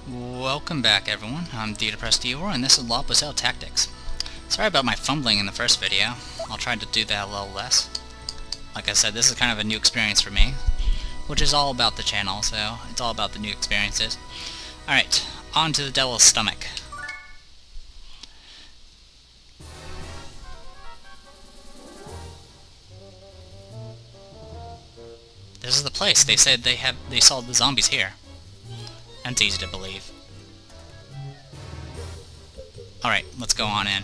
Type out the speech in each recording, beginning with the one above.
Welcome back, everyone. I'm Pucelle, and this is Pucelle Tactics. Sorry about my fumbling in the first video. I'll try to do that a little less. Like I said, this is kind of a new experience for me, which is all about the channel, so it's all about the new experiences. Alright, on to the devil's stomach. This is the place. They said they saw the zombies here. That's easy to believe. Alright, let's go on in.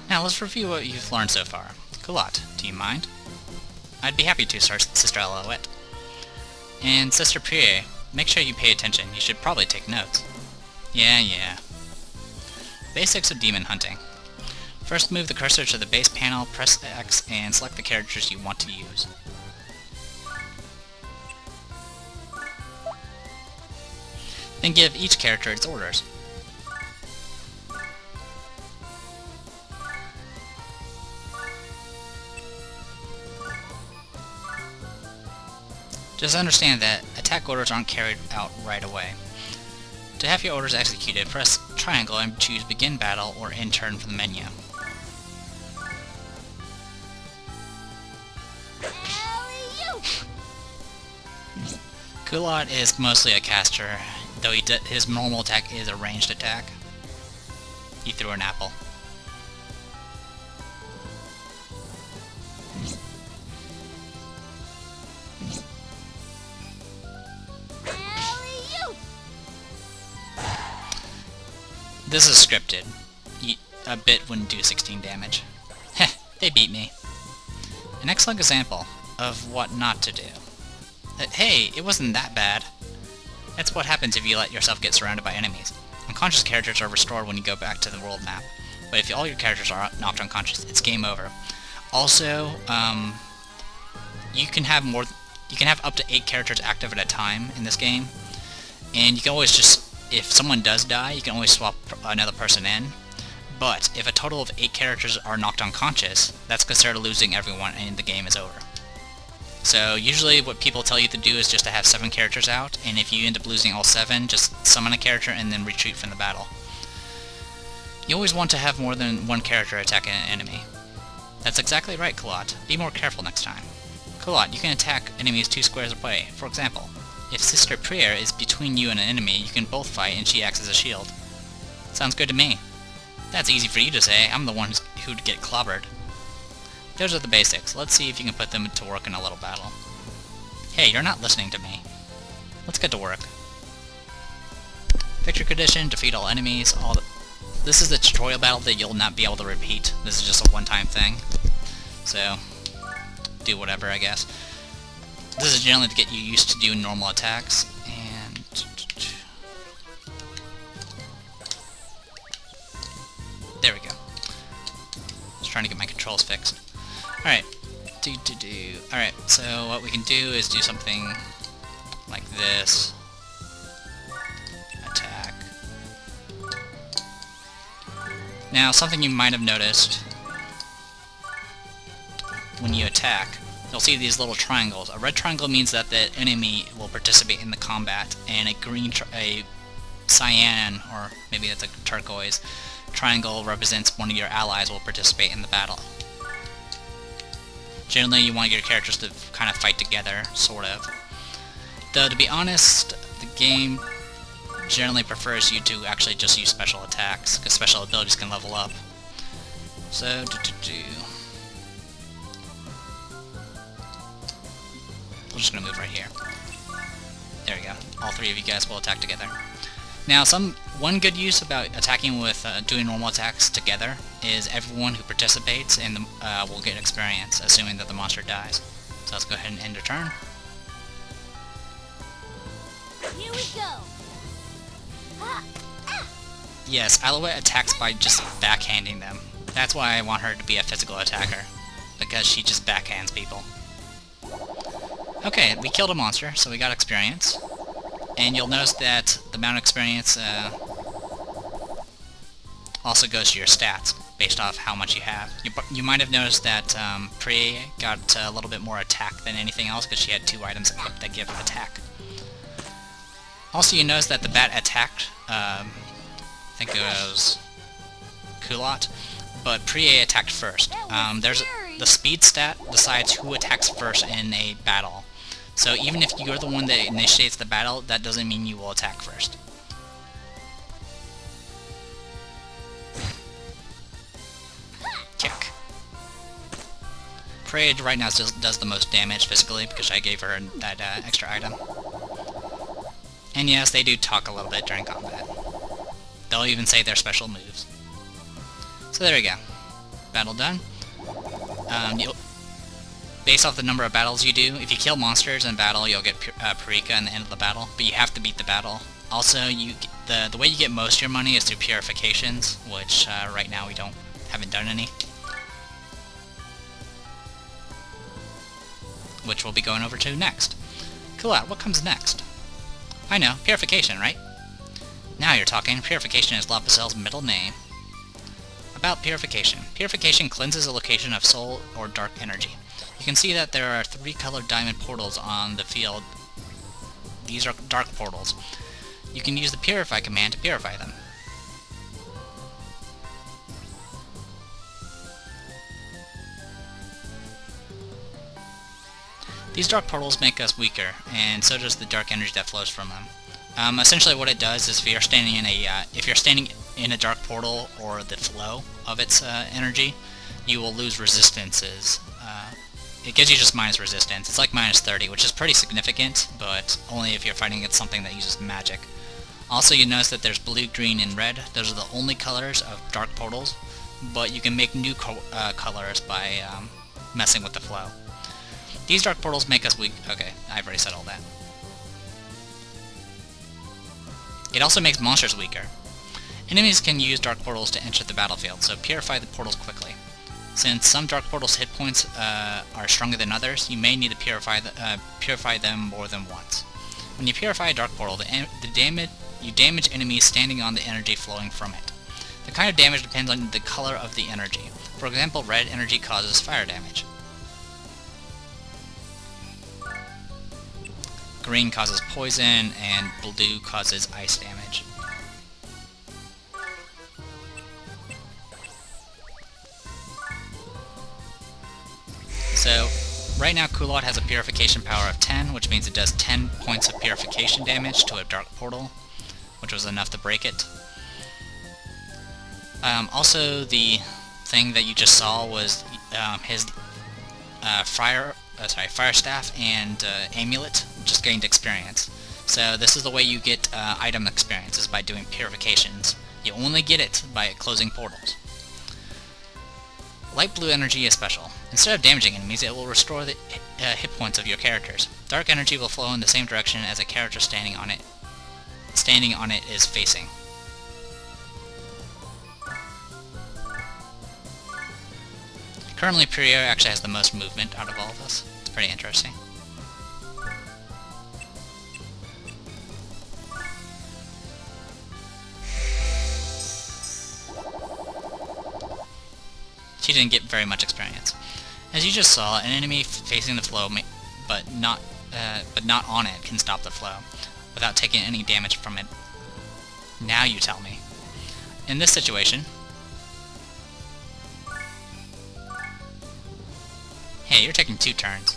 Now let's review what you've learned so far. Culotte, do you mind? I'd be happy to, Sister Alouette. And Sister Purifying, make sure you pay attention. You should probably take notes. Yeah. Basics of demon hunting. First, move the cursor to the base panel, press X, and select the characters you want to use. Then give each character its orders. Just understand that attack orders aren't carried out right away. To have your orders executed, press triangle and choose Begin Battle or End Turn from the menu. Culotte is mostly a caster, though his normal attack is a ranged attack. He threw an apple. This is scripted. A bit wouldn't do 16 damage. Heh, they beat me. An excellent example of what not to do. Hey, it wasn't that bad. That's what happens if you let yourself get surrounded by enemies. Unconscious characters are restored when you go back to the world map. But if all your characters are knocked unconscious, it's game over. Also, you can have up to 8 characters active at a time in this game. And you can always just, if someone does die, you can always swap another person in. But if a total of 8 characters are knocked unconscious, that's considered losing everyone and the game is over. So usually what people tell you to do is just to have 7 characters out, and if you end up losing all 7, just summon a character and then retreat from the battle. You always want to have more than one character attack an enemy. That's exactly right, Culotte. Be more careful next time. Culotte, you can attack enemies 2 squares away. For example, if Sister Purifying is between you and an enemy, you can both fight and she acts as a shield. Sounds good to me. That's easy for you to say. I'm the one who'd get clobbered. Those are the basics. Let's see if you can put them to work in a little battle. Hey, you're not listening to me. Let's get to work. Victory condition, defeat all enemies, This is a tutorial battle that you'll not be able to repeat. This is just a one-time thing. So, do whatever, I guess. This is generally to get you used to doing normal attacks, and... there we go. Just trying to get my controls fixed. Alright. Alright, so what we can do is do something like this. Attack. Now, something you might have noticed when you attack, you'll see these little triangles. A red triangle means that the enemy will participate in the combat, and a cyan, or maybe that's a turquoise, triangle represents one of your allies will participate in the battle. Generally, you want your characters to kind of fight together, sort of. Though, to be honest, the game generally prefers you to actually just use special attacks, because special abilities can level up. So, we're just gonna move right here. There we go. All 3 of you guys will attack together. Now, one good use about attacking with doing normal attacks together is everyone who participates will get experience, assuming that the monster dies. So let's go ahead and end a turn. Here we go. Yes, Alouette attacks by just backhanding them. That's why I want her to be a physical attacker, because she just backhands people. Okay, we killed a monster, so we got experience. And you'll notice that the amount of experience also goes to your stats. based off how much you have. You might have noticed that Pri got a little bit more attack than anything else because she had 2 items equipped that give attack. Also, you notice that the bat attacked, I think it was Culotte, but Pri attacked first. There's the speed stat decides who attacks first in a battle. So even if you're the one that initiates the battle, that doesn't mean you will attack first. Kick. Parade right now does the most damage physically because I gave her that extra item. And yes, they do talk a little bit during combat. They'll even say their special moves. So there we go. Battle done. Based off the number of battles you do, if you kill monsters in battle, you'll get Purify at the end of the battle, but you have to beat the battle. Also, the way you get most of your money is through purifications, which right now we haven't done any. Which we'll be going over to next. Culotte, what comes next? I know, purification, right? Now you're talking. Purification is Pucelle's middle name. About purification. Purification cleanses a location of soul or dark energy. You can see that there are 3 colored diamond portals on the field. These are dark portals. You can use the purify command to purify them. These dark portals make us weaker, and so does the dark energy that flows from them. Essentially what it does is if you're standing in a dark portal or the flow of its energy, you will lose resistances. It gives you just minus resistance. It's like minus 30, which is pretty significant, but only if you're fighting against something that uses magic. Also, you notice that there's blue, green, and red. Those are the only colors of dark portals, but you can make new colors by messing with the flow. These dark portals make us weak. Okay, I've already said all that. It also makes monsters weaker. Enemies can use dark portals to enter the battlefield, so purify the portals quickly. Since some dark portals' hit points are stronger than others, you may need to purify them more than once. When you purify a dark portal, you damage enemies standing on the energy flowing from it. The kind of damage depends on the color of the energy. For example, red energy causes fire damage. Green causes poison, and blue causes ice damage. So, right now Culotte has a purification power of 10, which means it does 10 points of purification damage to a dark portal, which was enough to break it. Also, the thing that you just saw was his fire staff and amulet just gained experience. So this is the way you get item experience, is by doing purifications. You only get it by closing portals. Light blue energy is special. Instead of damaging enemies, it will restore the hit points of your characters. Dark energy will flow in the same direction as a character standing on it is facing. Currently, Purifying actually has the most movement out of all of us. It's pretty interesting. She didn't get very much experience. As you just saw, an enemy facing the flow, but not on it, can stop the flow without taking any damage from it. Now you tell me. In this situation, hey, you're taking 2 turns.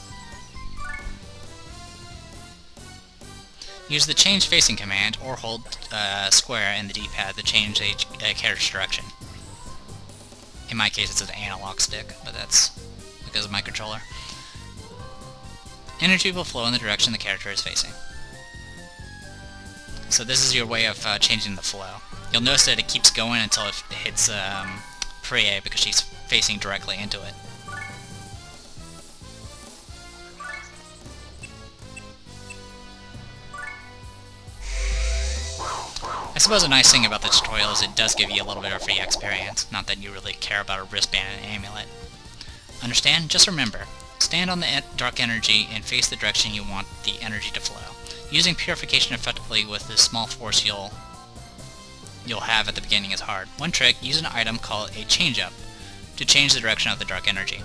Use the change facing command, or hold square in the D-pad to change a character's direction. In my case, it's an analog stick, but that's because of my controller. Energy will flow in the direction the character is facing. So this is your way of changing the flow. You'll notice that it keeps going until it hits Purify, because she's facing directly into it. I suppose a nice thing about the tutorial is it does give you a little bit of free experience, not that you really care about a wristband and amulet. Understand? Just remember, stand on the dark energy and face the direction you want the energy to flow. Using purification effectively with this small force, you'll you'll have at the beginning is hard. One trick, use an item called a change-up to change the direction of the dark energy.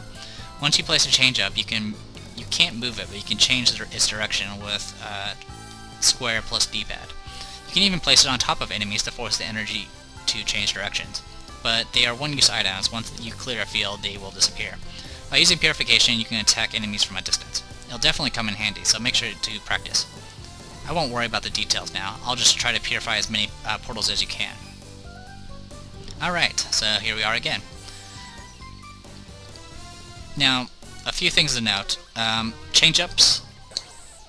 Once you place a change-up, you can't move it, but you can change its direction with square plus D-pad. You can even place it on top of enemies to force the energy to change directions. But they are one-use items. Once you clear a field, they will disappear. By using Purification, you can attack enemies from a distance. It'll definitely come in handy, so make sure to practice. I won't worry about the details now. I'll just try to purify as many portals as you can. Alright, so here we are again. Now, a few things to note. Change-ups,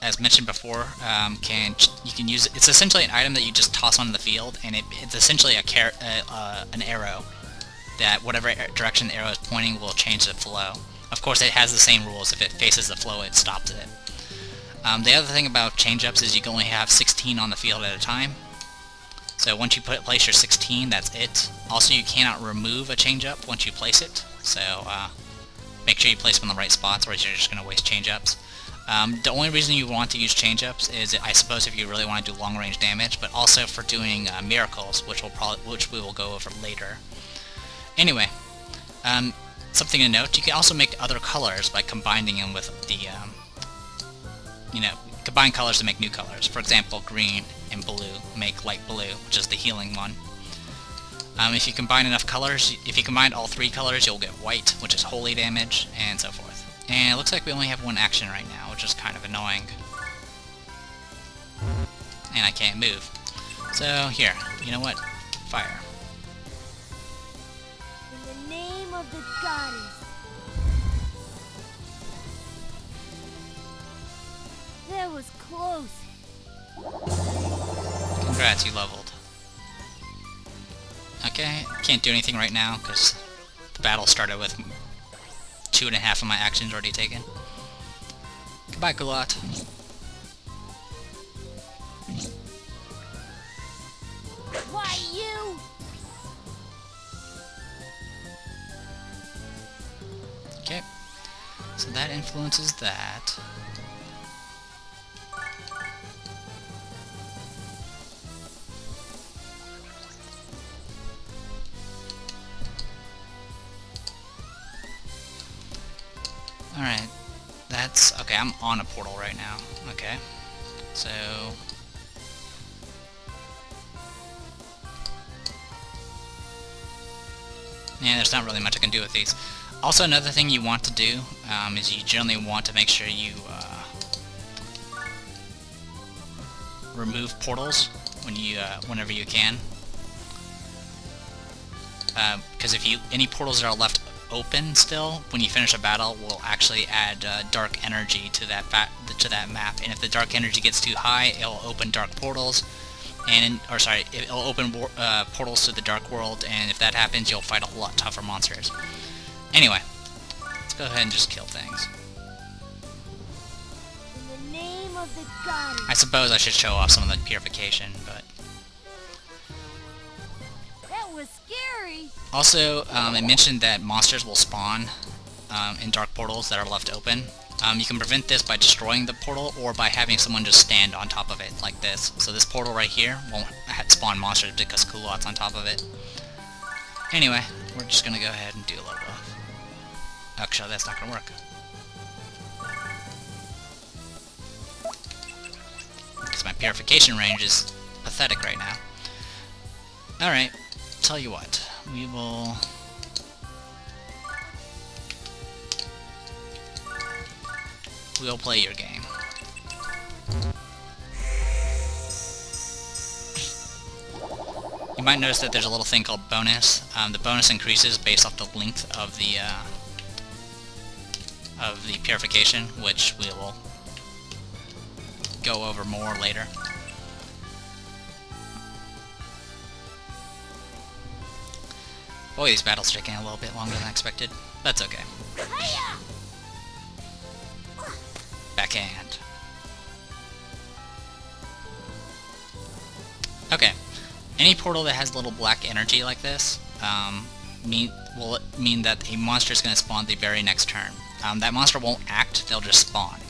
as mentioned before, you can use it. It's essentially an item that you just toss onto the field, and it's essentially an arrow that whatever direction the arrow is pointing will change the flow. Of course, it has the same rules. If it faces the flow, it stops it. The other thing about change-ups is you can only have 16 on the field at a time. So once you place your 16, that's it. Also, you cannot remove a change-up once you place it. So make sure you place them in the right spots, or else you're just going to waste change-ups. The only reason you want to use change-ups is, I suppose, if you really want to do long-range damage, but also for doing miracles, which we will go over later. Anyway, something to note: you can also make other colors by combining them with the, combine colors to make new colors. For example, green and blue make light blue, which is the healing one. If you combine enough colors, if you combine all 3 colors, you'll get white, which is holy damage, and so forth. And it looks like we only have one action right now, which is kind of annoying. And I can't move. So, here, you know what? Fire. In the name of the goddess. That was close. Congrats, you leveled. Okay, can't do anything right now, because the battle started with 2.5 of my actions already taken. Goodbye, Culotte. Why you? Okay, so that influences that. Alright, that's... okay, I'm on a portal right now. Okay, so... yeah, there's not really much I can do with these. Also, another thing you want to do is you generally want to make sure you remove portals whenever you can. Because if any portals that are left open still, when you finish a battle, will actually add dark energy to that map. And if the dark energy gets too high, it'll open dark portals, it'll open portals to the dark world. And if that happens, you'll fight a lot tougher monsters. Anyway, let's go ahead and just kill things. In the name of the goddess. I suppose I should show off some of the purification, but That was scary. also, it mentioned that monsters will spawn in dark portals that are left open. You can prevent this by destroying the portal, or by having someone just stand on top of it, like this. So this portal right here won't spawn monsters because Culotte's on top of it. Anyway, we're just gonna go ahead and do a little bit. Actually, that's not gonna work. Because my purification range is pathetic right now. Alright, tell you what, we'll play your game. You might notice that there's a little thing called bonus. The bonus increases based off the length of the purification, which we will go over more later. Boy, these battles are taking a little bit longer than I expected. That's okay. Hiya! Backhand. Okay. Any portal that has little black energy like this will mean that a monster is going to spawn the very next turn. That monster won't act, they'll just spawn.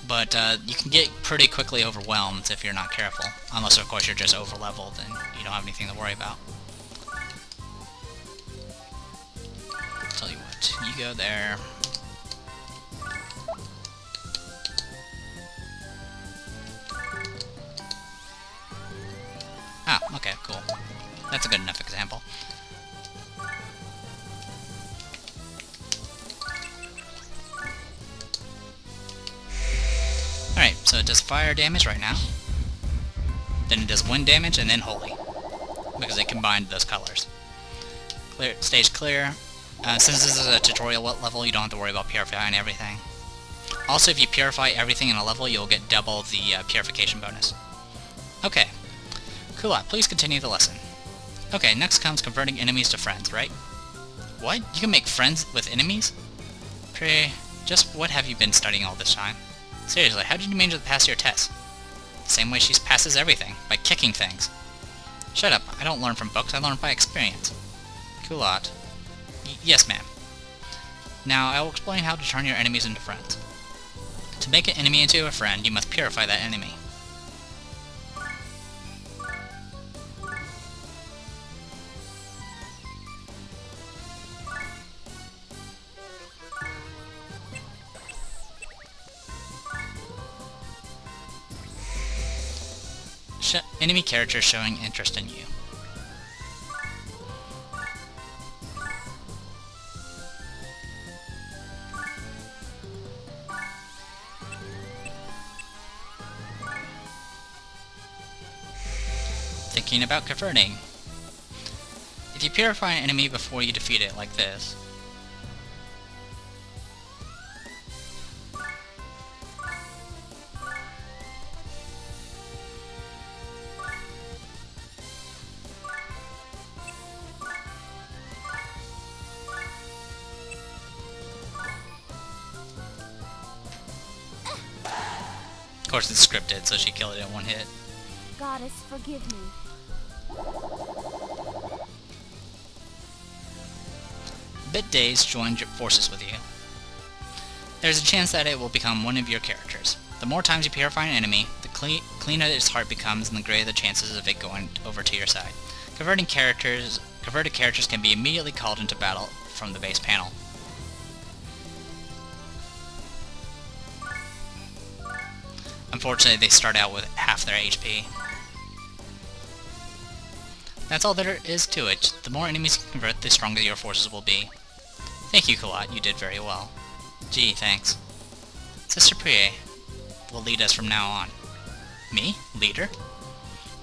But you can get pretty quickly overwhelmed if you're not careful. Unless, of course, you're just over-leveled and you don't have anything to worry about. Tell you what, you go there. Ah, okay, cool. That's a good enough example. Alright, so it does fire damage right now. Then it does wind damage, and then holy. Because it combined those colors. Clear, stage clear. Since this is a tutorial level, you don't have to worry about purifying everything. Also, if you purify everything in a level, you'll get double the purification bonus. Okay. Culotte, please continue the lesson. Okay, next comes converting enemies to friends, right? What? You can make friends with enemies? Pray, just what have you been studying all this time? Seriously, how did you manage to pass your test? The same way she passes everything, by kicking things. Shut up, I don't learn from books, I learn by experience. Culotte. Yes, ma'am. Now, I will explain how to turn your enemies into friends. To make an enemy into a friend, you must purify that enemy. Enemy character showing interest in you. Thinking about converting. If you purify an enemy before you defeat it, like this, of course it's scripted, so she killed it in one hit. Goddess, forgive me. Bit Days joined forces with you. There's a chance that it will become one of your characters. The more times you purify an enemy, the cleaner its heart becomes and the greater the chances of it going over to your side. Converted characters can be immediately called into battle from the base panel. Unfortunately, they start out with half their HP. That's all there is to it. The more enemies you convert, the stronger your forces will be. Thank you, Culotte. You did very well. Gee, thanks. Sister Prie will lead us from now on. Me? Leader?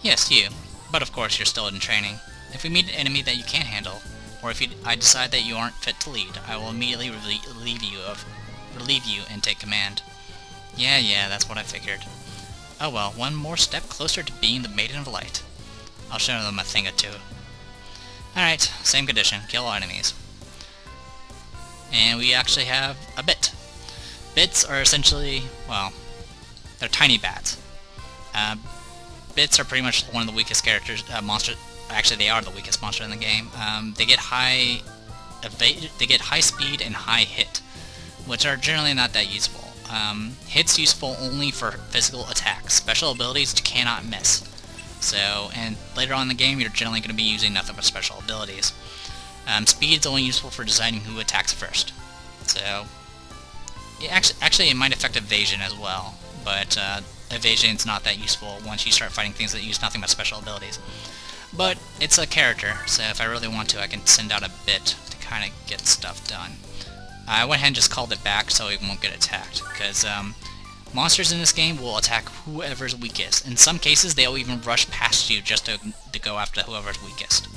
Yes, you. But of course, you're still in training. If we meet an enemy that you can't handle, or if I decide that you aren't fit to lead, I will immediately relieve you and take command. Yeah, that's what I figured. Oh well, one more step closer to being the Maiden of Light. I'll show them a thing or two. Alright, same condition, kill all enemies. And we actually have a bit. Bits are essentially, well, they're tiny bats. Bits are pretty much one of the weakest characters, monsters. Actually, they are the weakest monster in the game. They get high speed and high hit, which are generally not that useful. Hit's useful only for physical attacks. Special abilities you cannot miss. So, and later on in the game, you're generally going to be using nothing but special abilities. Speed's only useful for deciding who attacks first. So, actually it might affect evasion as well, but evasion's not that useful once you start fighting things that use nothing but special abilities. But it's a character, so if I really want to, I can send out a bit to kind of get stuff done. I went ahead and just called it back so it won't get attacked, because monsters in this game will attack whoever's weakest. In some cases, they'll even rush past you just to go after whoever's weakest.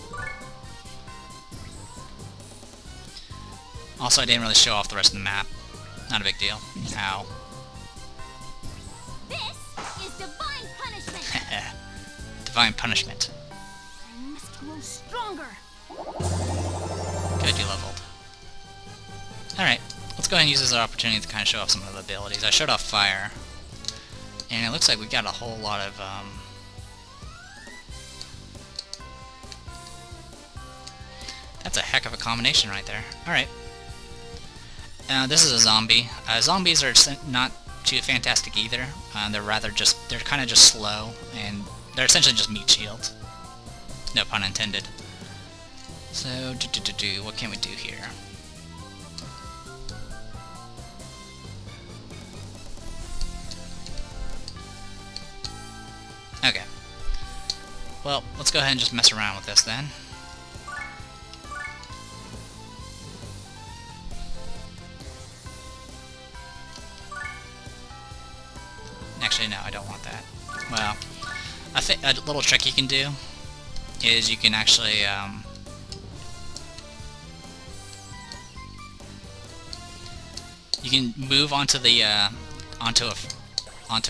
Also, I didn't really show off the rest of the map. Not a big deal. Ow. This is divine punishment. Divine punishment. I must grow stronger. Good, you leveled. Alright, let's go ahead and use this opportunity to kind of show off some of the abilities. I showed off fire, and it looks like we got a whole lot of, that's a heck of a combination right there. Alright. This is a zombie. Zombies are not too fantastic either. They're kind of just slow, and they're essentially just meat shields. No pun intended. So, what can we do here? Okay. Well, let's go ahead and just mess around with this then. Actually, no, I don't want that. Well, I think a little trick you can do is you can actually, you can move onto the, onto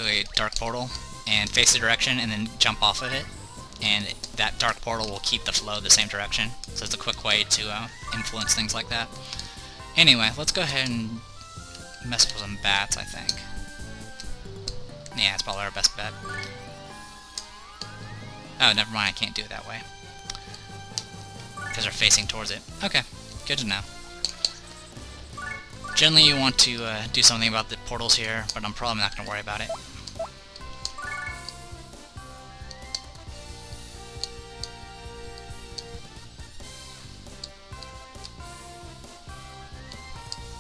a dark portal and face the direction and then jump off of it, and that dark portal will keep the flow the same direction. So it's a quick way to influence things like that. Anyway, let's go ahead and mess with some bats, I think. Yeah, it's probably our best bet. Oh, never mind, I can't do it that way. Because they're facing towards it. Okay, good to know. Generally you want to do something about the portals here, but I'm probably not going to worry about it.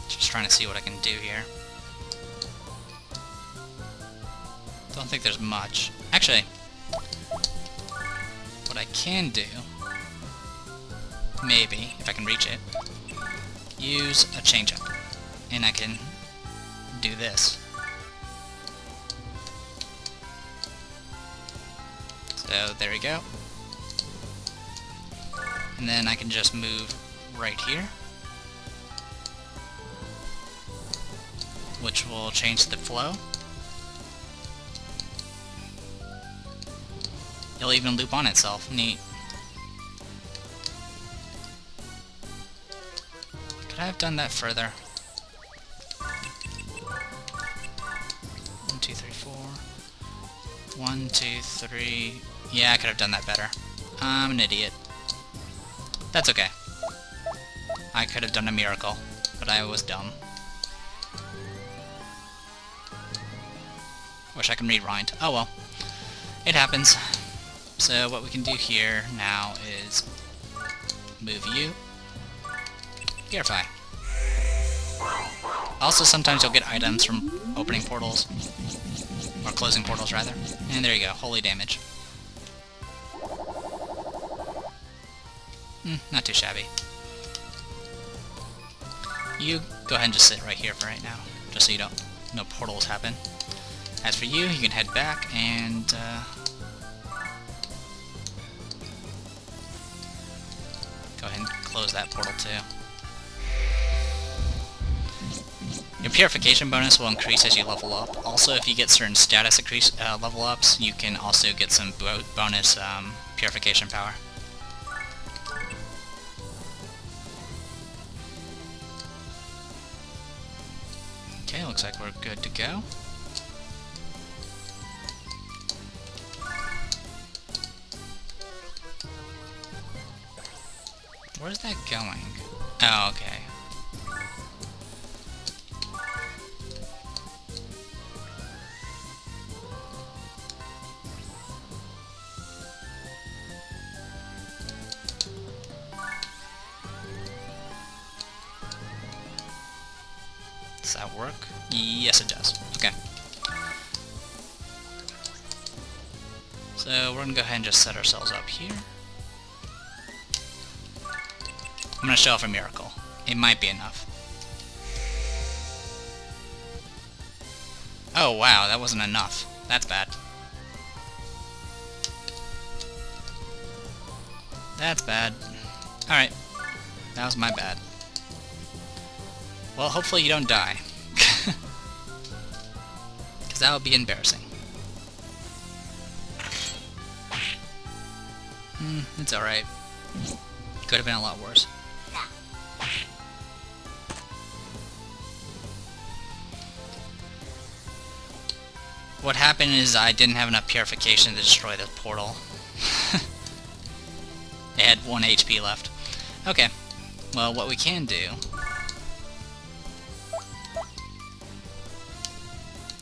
Just trying to see what I can do here. Don't think there's much. Actually, what I can do, maybe, if I can reach it, use a change-up. And I can do this. So, there we go. And then I can just move right here, which will change the flow. It'll even loop on itself. Neat. Could I have done that further? 1, 2, 3, 4. 1, 2, 3. Yeah, I could have done that better. I'm an idiot. That's okay. I could have done a miracle, but I was dumb. Wish I could rewind. Oh well. It happens. So what we can do here now is move you, purify. Also, sometimes you'll get items from opening portals, or closing portals rather. And there you go, holy damage. Not too shabby. You go ahead and just sit right here for right now, just so you don't, no portals happen. As for you, you can head back and go ahead and close that portal too. Your purification bonus will increase as you level up. Also, if you get certain status level ups, you can also get some bonus purification power. Okay, looks like we're good to go. Where's that going? Oh, okay. Does that work? Yes, it does. Okay. So we're gonna go ahead and just set ourselves up here. I'm gonna show off a miracle. It might be enough. Oh wow, that wasn't enough. That's bad. That's bad. Alright. That was my bad. Well, hopefully you don't die. Because that would be embarrassing. It's alright. Could have been a lot worse. What happened is I didn't have enough purification to destroy the portal. It had 1 HP left. Okay. Well, what we can do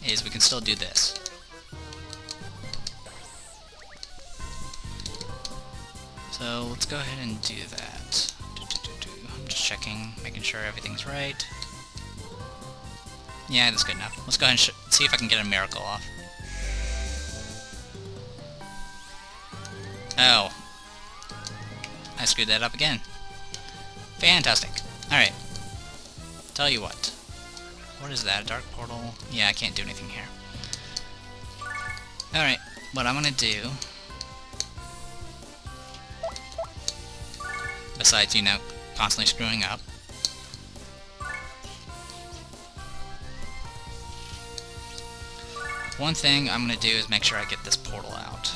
is we can still do this. So let's go ahead and do that. I'm just checking, making sure everything's right. Yeah, that's good enough. Let's go ahead and see if I can get a miracle off. Oh. I screwed that up again. Fantastic. Alright. Tell you what. What is that? A dark portal? Yeah, I can't do anything here. Alright. What I'm gonna do... besides, you know, constantly screwing up. One thing I'm gonna do is make sure I get this portal out.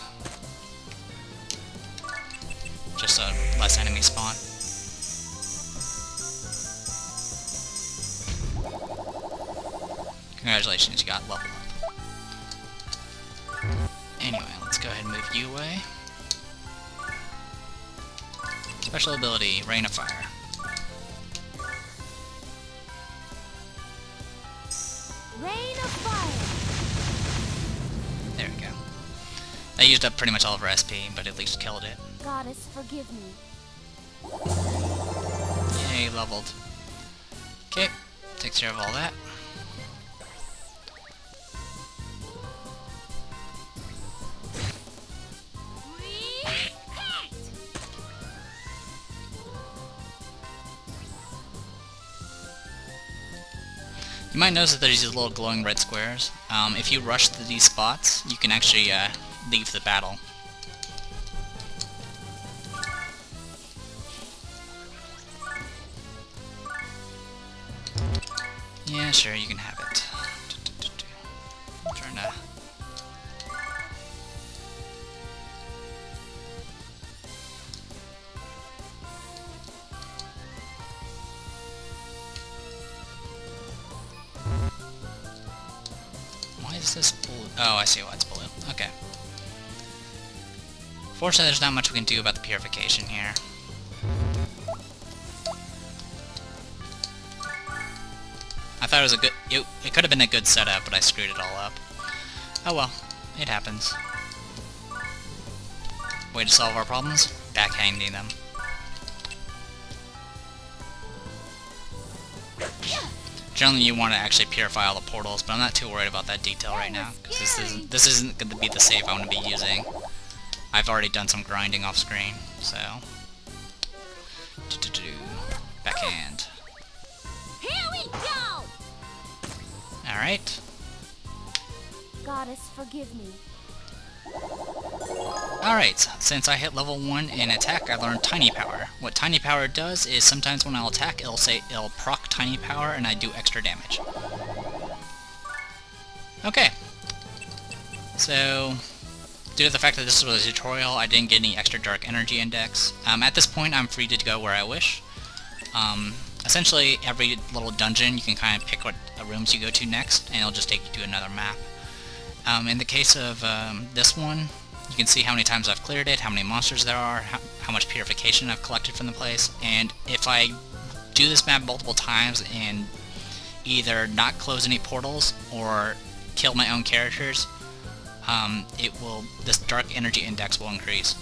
Just so less enemies spawn. Congratulations, you got level up. Anyway, let's go ahead and move you away. Special ability, Rain of Fire. Rain of fire. There we go. I used up pretty much all of her SP, but at least killed it. Goddess, forgive me. Yay, leveled. Okay, takes care of all that. You might notice that there's these little glowing red squares. If you rush to these spots, you can actually leave the battle. Yeah, sure, you can have it. I'm trying to... Why is this blue? Oh, I see why it's blue. Okay. Fortunately, there's not much we can do about the purification here. I thought it was a good... It could have been a good setup, but I screwed it all up. Oh well. It happens. Way to solve our problems? Backhanding them. Generally, you want to actually purify all the portals, but I'm not too worried about that detail right now, because this isn't going to be the save I want to be using. I've already done some grinding off screen, so... Backhand. Here we go. Alright. Goddess, forgive me. Alright, since I hit level 1 in attack, I learned Tiny Power. What Tiny Power does is sometimes when I'll attack, it'll proc Tiny Power and I do extra damage. Okay. So, due to the fact that this was a tutorial, I didn't get any extra Dark Energy Index. At this point, I'm free to go where I wish. Essentially, every little dungeon, you can kind of pick what rooms you go to next, and it'll just take you to another map. In the case of this one, you can see how many times I've cleared it, how many monsters there are, how much purification I've collected from the place, and if I do this map multiple times and either not close any portals or kill my own characters, this Dark Energy Index will increase,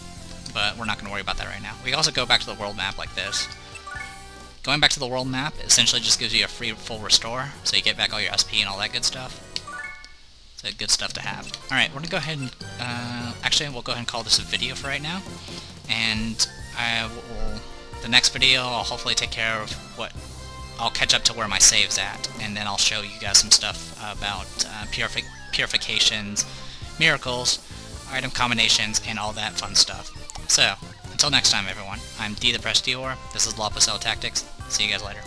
but we're not going to worry about that right now. We can also go back to the world map like this. Going back to the world map essentially just gives you a free full restore, so you get back all your SP and all that good stuff. So good stuff to have. Alright, we're going to go ahead and... actually, we'll go ahead and call this a video for right now. And the next video, I'll hopefully take care of what... I'll catch up to where my save's at, and then I'll show you guys some stuff about purifications, miracles, item combinations, and all that fun stuff. So, until next time everyone, I'm D the Press Dior, this is Pucelle Tactics, see you guys later.